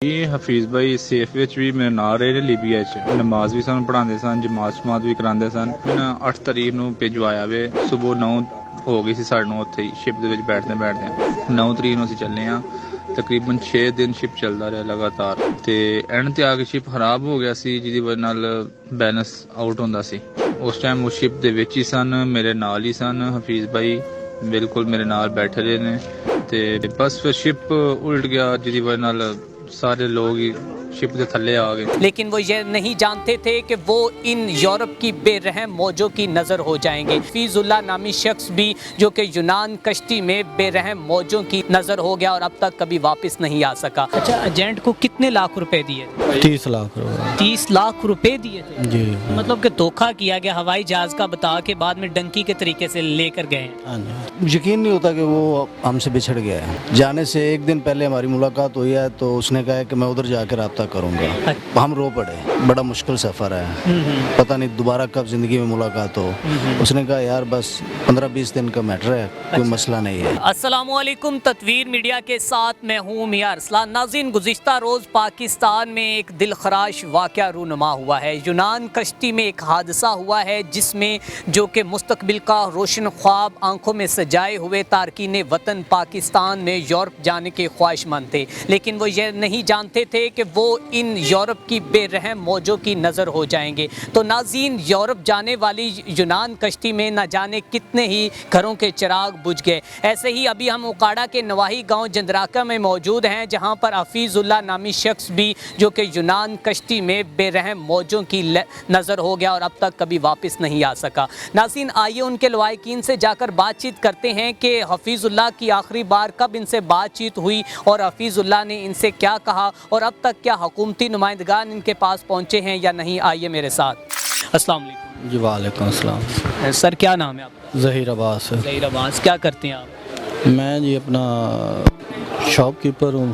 ਇਹ ਹਫੀਜ਼ ਭਾਈ ਸੇਫ ਵਿੱਚ ਵੀ ਮੇਰੇ ਨਾਲ ਰਹੇ ਨੇ ਲੀਬੀਆ 'ਚ ਨਮਾਜ਼ ਵੀ ਸਾਨੂੰ ਪੜ੍ਹਾਉਂਦੇ ਸਨ ਜਮਾਤ ਵੀ ਕਰਾਉਂਦੇ ਸਨ 8 ਤਰੀਕ ਨੂੰ ਭੇਜਵਾਇਆ ਵੇ ਸਵੇਰ 9 ਹੋ ਗਈ ਸੀ ਸਾਨੂੰ ਉੱਥੇ ਹੀ ਸ਼ਿਪ ਦੇ ਵਿੱਚ ਬੈਠਦੇ 9 ਤਰੀਕ ਨੂੰ ਅਸੀਂ ਚੱਲੇ ਹਾਂ ਤਕਰੀਬਨ 6 ਦਿਨ ਸ਼ਿਪ ਚੱਲਦਾ ਰਿਹਾ ਲਗਾਤਾਰ ਤੇ ਐਂਡ ਤੇ ਆ ਕੇ ਸ਼ਿਪ ਖਰਾਬ ਹੋ ਗਿਆ ਸੀ ਜਿਹਦੀ ਵਜ੍ਹਾ ਨਾਲ ਬੈਲੈਂਸ ਆਊਟ ਹੁੰਦਾ ਸੀ ਉਸ ਟਾਈਮ ਉਹ ਸ਼ਿਪ ਦੇ ਵਿੱਚ ਹੀ ਸਨ ਮੇਰੇ ਨਾਲ ਹੀ ਸਨ ਹਫੀਜ਼ ਭਾਈ ਬਿਲਕੁਲ ਮੇਰੇ ਨਾਲ ਬੈਠੇ ਰਹੇ ਨੇ ਤੇ ਬਸ ਫਿਰ ਸ਼ਿਪ ਉਲਟ ਗਿਆ ਜਿਹਦੀ ਵਜ੍ਹਾ ਨਾਲ सारे लोग ही शिप के थल्ले आ गए। लेकिन वो ये नहीं जानते थे कि वो इन यूरोप की बेरहम मौजों की नज़र हो जाएंगे। हफीजुल्लाह नामी शख्स भी जो कि यूनान कश्ती में बेरहम मौजों की नज़र हो गया और अब तक कभी वापस नहीं आ सका। अच्छा, एजेंट को कितने लाख रुपए दिए? 30 लाख रुपए। 30 लाख रुपए दिए थे जी। मतलब कि धोखा किया गया, हवाई जहाज का बता के बाद में डंकी के तरीके से लेकर गए। यकीन नहीं होता कि वो हमसे बिछड़ गया है। जाने से एक दिन पहले हमारी मुलाकात हुई है तो उसने कहा है कि मैं उधर जाकर राब्ता करूंगा। हम रो पड़े, बड़ा मुश्किल सफ़र है, पता नहीं दोबारा कब ज़िंदगी में मुलाकात हो। उसने कहा यार बस 15-20 दिन का मैटर है, कोई मसला नहीं है। अस्सलामु अलैकुम, तत्वीर मीडिया के साथ मैं हूँ मियां अरसलान। नाज़रीन, गुज़िश्ता रोज़ पाकिस्तान में एक दिलखराश वाक़या रूनुमा हुआ है। यूनान कश्ती में एक हादसा हुआ है जिसमें जो कि मुस्तकबिल का रोशन ख्वाब आंखों में सजाए हुए तारकीन वतन पाकिस्तान में यूरोप जाने के ख्वाहिशमंद थे, लेकिन वो ये नहीं जानते थे कि वो इन यूरोप की बेरहम मौजों की नज़र हो जाएंगे। तो नाज़रीन, यूरोप जाने वाली यूनान कश्ती में न जाने कितने ही घरों के चिराग बुझ गए। ऐसे ही अभी हम उकाड़ा के नवाही गांव जंदराका में मौजूद हैं जहां पर हफीजुल्लाह नामी शख्स भी जो कि यूनान कश्ती में बेरहम मौजों की नज़र हो गया और अब तक कभी वापस नहीं आ सका। नाज़रीन, आइए उनके लवाकिन से जाकर बातचीत करते हैं कि हफीजुल्लाह की आखिरी बार कब इनसे बातचीत हुई और हफीजुल्लाह ने इनसे क्या कहा और अब तक क्या हुकूमती नुमाइंदगान इनके पास पहुंचे हैं या नहीं। आइए मेरे साथ। अस्सलाम वालेकुम। जी वालेकुम अस्सलाम। सर, क्या नाम है आपका? ज़हीर अब्बास। ज़हीर अब्बास। क्या करते हैं आप? मैं जी अपना शॉपकीपर हूँ।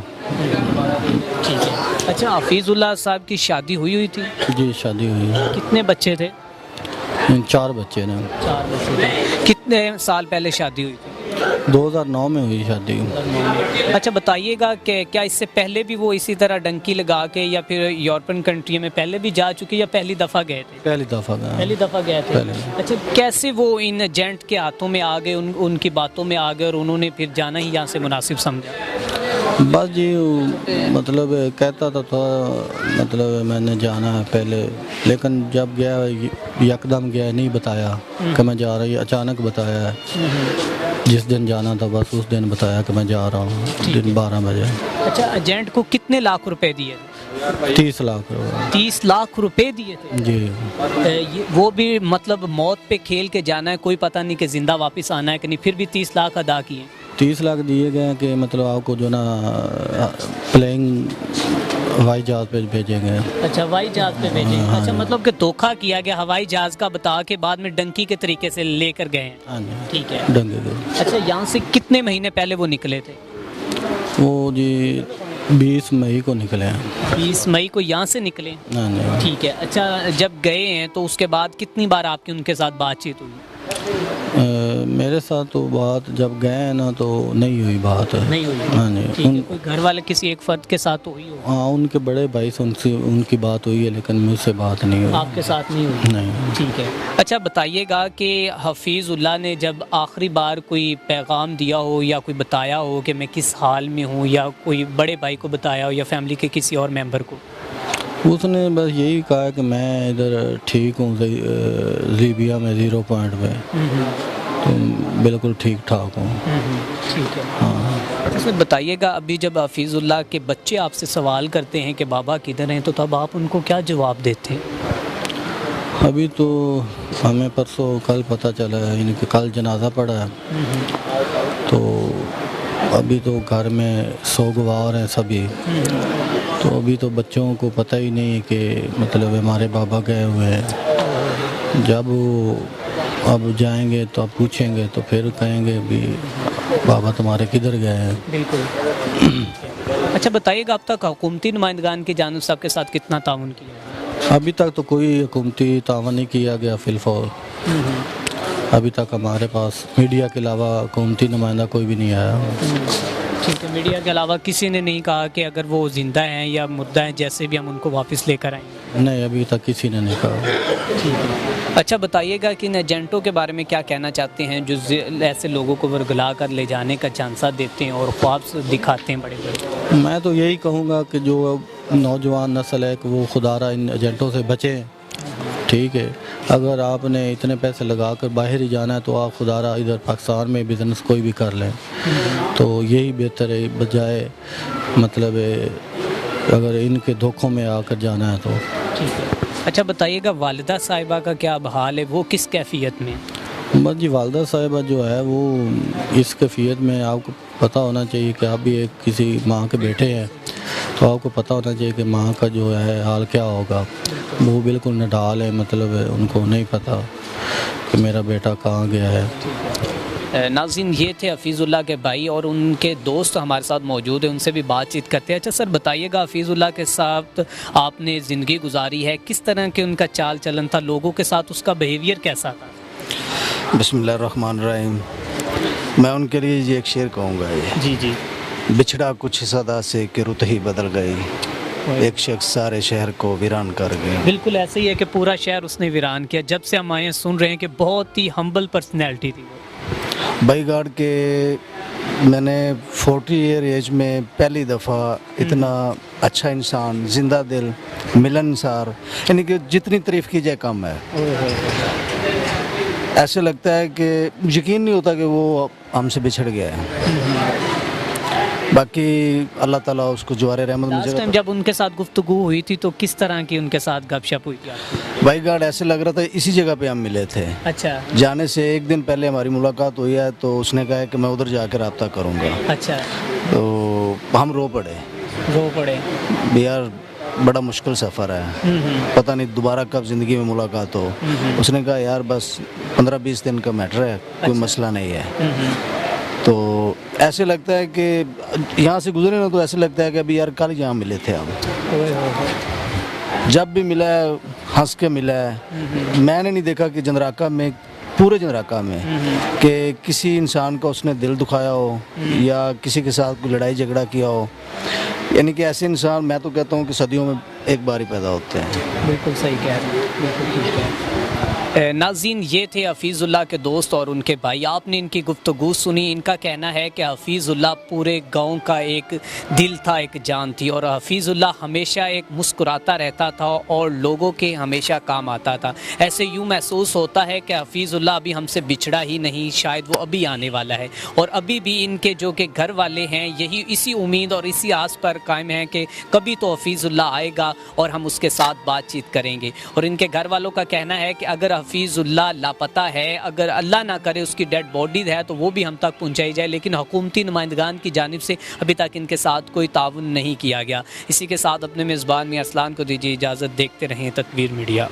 ठीक है। अच्छा, हफीजुल्लाह साहब की शादी हुई थी? जी शादी हुई है। कितने बच्चे थे? 4 बच्चे ने। 4 बच्चे थे। कितने साल पहले शादी हुई थी? 2009 में हुई शादी। अच्छा, बताइएगा कि क्या इससे पहले भी वो इसी तरह डंकी लगा के या फिर यूरोपियन कंट्री में पहले भी जा चुके या पहली दफ़ा गए थे? पहली दफ़ा गए। पहली दफ़ा गए थे। अच्छा, कैसे वो इन एजेंट के हाथों में आ गए, उनकी बातों में आ गए और उन्होंने फिर जाना ही यहाँ से मुनासिब समझा? बस जी मतलब कहता था मतलब मैंने जाना है पहले, लेकिन जब गया यकदम गया, नहीं बताया कि मैं जा रही, अचानक बताया है। जिस दिन जाना था बस उस दिन बताया कि मैं जा रहा हूँ दिन 12 बजे। अच्छा, एजेंट को कितने लाख रुपए दिए? 30 लाख रुपए। 30 लाख रुपए दिए थे जी। वो भी मतलब मौत पे खेल के जाना है, कोई पता नहीं कि जिंदा वापस आना है कि नहीं, फिर भी 30 लाख अदा किए। 30 लाख दिए गए कि मतलब आपको जो ना प्लेइंग हवाई जहाज़ पे भेजेंगे। अच्छा, हवाई जहाज पे भेजेंगे। हाँ, अच्छा, मतलब कि धोखा किया गया, हवाई जहाज का बता के बाद में डंकी के तरीके से लेकर गए हैं। हाँ जी। ठीक है। डंगे के। अच्छा, यहाँ से कितने महीने पहले वो निकले थे? वो जी 20 मई को निकले हैं। 20 मई को यहाँ से निकले? हाँ जी। ठीक है। अच्छा, जब गए हैं तो उसके बाद कितनी बार आपकी उनके साथ बातचीत हुई? मेरे साथ तो बात जब गए हैं ना तो नहीं हुई बात। नहीं हुई? हाँ जी। ठीक है। कोई घर वाले किसी एक फर्द के साथ तो हुई हो? हाँ, उनके बड़े भाई से उनकी बात हुई है, लेकिन मुझसे बात नहीं हुई। आपके साथ नहीं हुई? नहीं। ठीक है। अच्छा, बताइएगा कि हफीजुल्लाह ने जब आखिरी बार कोई पैगाम दिया हो या कोई बताया हो कि मैं किस हाल में हूँ, या कोई बड़े भाई को बताया हो या फैमिली के किसी और मेंबर को? उसने बस यही कहा कि मैं इधर ठीक हूँ लीबिया में 0 पॉइंट पे, तो बिल्कुल ठीक ठाक हूँ। ठीक है। हाँ। इसमें बताइएगा, अभी जब हफीजुल्लाह के बच्चे आपसे सवाल करते हैं कि बाबा किधर हैं, तो तब आप उनको क्या जवाब देते हैं? अभी तो हमें परसों कल पता चला है, इनके कल जनाजा पड़ा है, तो अभी तो घर में सोगवार हैं सभी, तो अभी तो बच्चों को पता ही नहीं है कि मतलब हमारे बाबा गए हुए हैं। जब वो अब जाएंगे तो अब पूछेंगे तो फिर कहेंगे भी बाबा तुम्हारे किधर गए हैं। बिल्कुल। अच्छा, बताइएगा अब तक हुकूमती नुमाइंदगान की जानिब से आपके साथ कितना ताउन किया? अभी तक तो कोई हुकूमती तावन नहीं किया गया फिलहाल। अभी तक हमारे पास मीडिया के अलावा हुकूमती नुमाइंदा कोई भी नहीं आया। ٹھیک ہے، میڈیا کے علاوہ کسی نے نہیں کہا کہ اگر وہ زندہ ہیں یا مردہ ہیں جیسے بھی ہم ان کو واپس لے کر آئیں گے؟ نہیں ابھی تک کسی نے نہیں کہا. ٹھیک ہے. اچھا بتائیے گا کہ ان ایجنٹوں کے بارے میں کیا کہنا چاہتے ہیں جو ایسے لوگوں کو ورگلا کر لے جانے کا چانسہ دیتے ہیں اور خواب دکھاتے ہیں بڑے بڑے؟ میں تو یہی کہوں گا کہ جو نوجوان نسل ہے کہ وہ خدا را ان ایجنٹوں سے بچیں. ٹھیک ہے، اگر آپ نے اتنے پیسے لگا کر باہر ہی جانا ہے تو آپ خدا را ادھر پاکستان میں بزنس کوئی بھی کر لیں تو یہی بہتر ہے بجائے مطلب اگر ان کے دھوکوں میں آ کر جانا ہے تو. ٹھیک ہے. اچھا بتائیے گا والدہ صاحبہ کا کیا حال ہے، وہ کس کیفیت میں؟ بس جی والدہ صاحبہ جو ہے وہ اس کیفیت میں آپ کو پتہ ہونا چاہیے کہ آپ بھی ایک کسی ماں کے بیٹے ہیں تو آپ کو پتہ ہونا چاہیے کہ ماں کا جو ہے حال کیا ہوگا. وہ بالکل نڈال ہے، مطلب ان کو نہیں پتہ کہ میرا بیٹا کہاں گیا ہے. ناظرین یہ تھے حفیظ اللہ کے بھائی اور ان کے دوست ہمارے ساتھ موجود ہیں، ان سے بھی بات چیت کرتے ہیں. اچھا سر بتائیے گا حفیظ اللہ کے ساتھ آپ نے زندگی گزاری ہے، کس طرح کے ان کا چال چلن تھا، لوگوں کے ساتھ اس کا بیہیویئر کیسا تھا؟ بسم اللہ الرحمن الرحیم. میں ان کے لیے یہ ایک شعر کہوں گا. جی جی. بچھڑا کچھ صدا سے کہ رت ہی بدل گئی، ایک شخص سارے شہر کو ویران کر گئے. بالکل ایسے ہی ہے کہ پورا شہر اس نے ویران کیا. جب سے ہم آئے سن رہے ہیں کہ بہت ہی ہمبل پرسنالٹی تھی. بائی گاڈ کے میں نے 40 ایئر ایج میں پہلی دفعہ اتنا اچھا انسان، زندہ دل، ملنسار، یعنی کہ جتنی تعریف کی جائے کم ہے. ایسے لگتا ہے کہ یقین نہیں ہوتا کہ وہ ہم سے بچھڑ گیا ہے. باقی اللہ تعالیٰ اس کو جوار رحمت لاسٹ ٹائم جب ان کے ساتھ گفتگو ہوئی تھی تو کس طرح کی ان کے ساتھ گپ شپ ہوئی تھی؟ بائی گاڈ ایسے لگ رہا تھا اسی جگہ پہ ہم ملے تھے. اچھا. جانے سے ایک دن پہلے ہماری ملاقات ہوئی ہے تو اس نے کہا ہے کہ میں ادھر جا کے رابطہ کروں گا. اچھا. تو ہم رو پڑے یار بڑا مشکل سفر ہے، پتہ نہیں دوبارہ کب زندگی میں ملاقات ہو. اس نے کہا یار بس 15-20 دن کا میٹر ہے، کوئی مسئلہ نہیں ہے. تو ایسے لگتا ہے کہ یہاں سے گزرے نا تو ایسے لگتا ہے کہ ابھی یار کل یہاں ملے تھے ہم. جب بھی ملا ہے ہنس کے ملا ہے. میں نے نہیں دیکھا کہ جنراکا میں، پورے جنراکا میں، کہ کسی انسان کا اس نے دل دکھایا ہو یا کسی کے ساتھ کوئی لڑائی جھگڑا کیا ہو. یعنی کہ ایسے انسان میں تو کہتا ہوں کہ صدیوں میں ایک بار ہی پیدا ہوتے ہیں. بالکل صحیح کہہ رہے ہیں، بالکل ٹھیک ہے. ناظرین یہ تھے حفیظ اللہ کے دوست اور ان کے بھائی. آپ نے ان کی گفتگو سنی. ان کا کہنا ہے کہ حفیظ اللہ پورے گاؤں کا ایک دل تھا، ایک جان تھی، اور حفیظ اللہ ہمیشہ ایک مسکراتا رہتا تھا اور لوگوں کے ہمیشہ کام آتا تھا. ایسے یوں محسوس ہوتا ہے کہ حفیظ اللہ ابھی ہم سے بچھڑا ہی نہیں، شاید وہ ابھی آنے والا ہے. اور ابھی بھی ان کے جو کہ گھر والے ہیں یہی اسی امید اور اسی آس پر قائم ہیں کہ کبھی تو حفیظ اللہ آئے گا اور ہم اس کے ساتھ بات چیت کریں گے. اور ان کے گھر والوں کا کہنا ہے کہ اگر حفیظ اللہ لاپتہ ہے، اگر اللہ نہ کرے اس کی ڈیڈ باڈی ہے تو وہ بھی ہم تک پہنچائی جائے، لیکن حکومتی نمائندگان کی جانب سے ابھی تک ان کے ساتھ کوئی تعاون نہیں کیا گیا. اسی کے ساتھ اپنے میزبان میاں ارسلان کو دیجیے اجازت. دیکھتے رہیں تطویر میڈیا.